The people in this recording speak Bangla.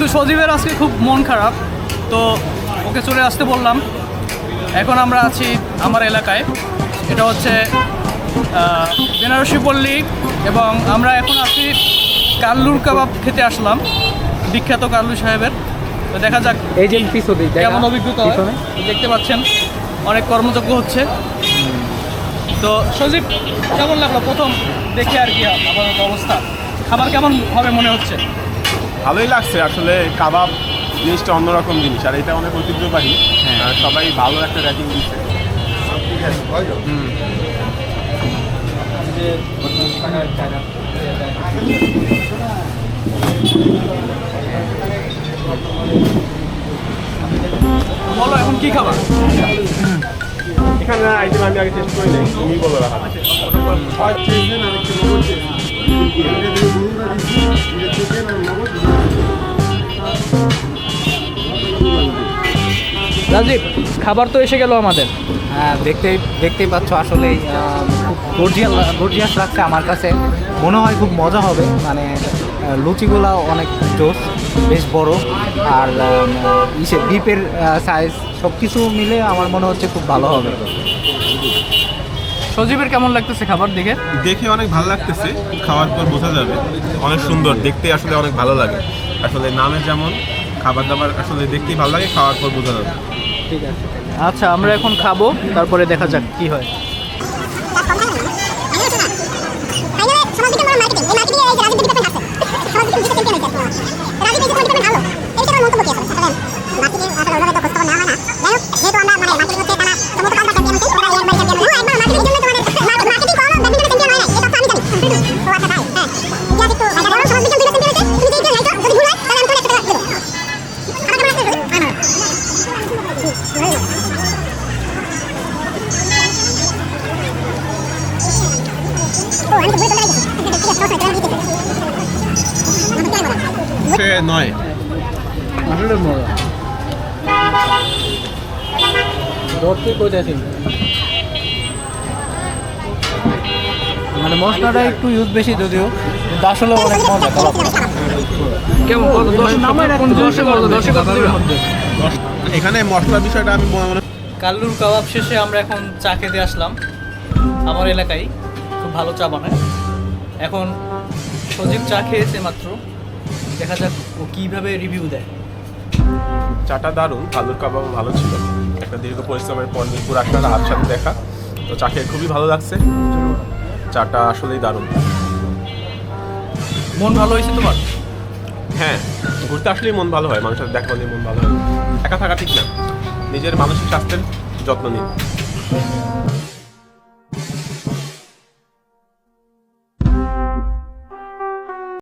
কিন্তু সজীবের আজকে খুব মন খারাপ, তো ওকে চলে আসতে বললাম। এখন আমরা আছি আমার এলাকায়, এটা হচ্ছে বেনারসি পল্লী, এবং আমরা এখন আছি কাল্লুর কাবাব খেতে আসলাম, বিখ্যাত কাল্লু সাহেবের। তো দেখা যাক এই যে পিছনে কেমন অভিজ্ঞতা হয়। দেখতে পাচ্ছেন অনেক কর্মযজ্ঞ হচ্ছে। তো সজীব, কেমন লাগলো প্রথম দেখে আর কি আপাতত অবস্থা? খাবার কেমন হবে মনে হচ্ছে? ভালোই লাগছে আসলে। কাবাব জিনিসটা অন্যরকম জিনিস, আর এটা অনেক ঐতিহ্যবাহী। সবাই ভালো একটা রেটিং দিচ্ছে। বলো এখন কি খাবার? এখানে আইটেম আমি আগে টেস্ট করি নাই, তুমি বলো। রাজীব, খাবার তো এসে গেল আমাদের। দেখতেই পাচ্ছ, আসলে খুব গর্জিয়াস লাগছে আমার কাছে। মনে হয় খুব মজা হবে, মানে লুচিগুলো অনেক জোস, বেশ বড়, আর ডিপের সাইজ সব কিছু মিলে আমার মনে হচ্ছে খুব ভালো হবে। সজীবের কেমন লাগতেছে খাবার দেখে? দেখে অনেক ভালো লাগতেছে, খাওয়ার পর বোঝা যাবে। অনেক সুন্দর দেখতে, আসলে অনেক ভালো লাগে। আসলে নামে যেমন, খাবার দাবার আসলে দেখতেই ভালো লাগে, খাওয়ার পর বোঝা যাবে। ঠিক আছে, আচ্ছা আমরা এখন খাবো, তারপরে দেখা যাক কি হয়। নয় আসলে মজা। ধরতে কইতাছি, মানে মশলাটা একটু ইউজ বেশি যদিও, কিন্তু আসলে অনেক মজা। কেমন এখানে মশলার বিষয়টা আমি মনে কাল্লুর কাবাব শেষে আমরা এখন চা খেতে আসলাম আমার এলাকায়। খুব ভালো চা বানায়। এখন সজীব চা খেয়েছে মাত্র, দেখা যাক ও কীভাবে রিভিউ দেয়। চাটা দারুণ, কাল্লুর কাবাব ভালো ছিল। একটা দীর্ঘ পরিশ্রমের পর মিরপুর আসলে হাত সাথে দেখা, তো চা খেয়ে খুবই ভালো লাগছে। চাটা আসলেই দারুণ। মন ভালো হয়েছে তোমার? হ্যাঁ, ঘুরতে আসলেই মন ভালো হয়, মানুষের সাথে দেখা হলেই মন ভালো হয়। একা থাকা ঠিক না, নিজের মানসিক স্বাস্থ্যের যত্ন নিন।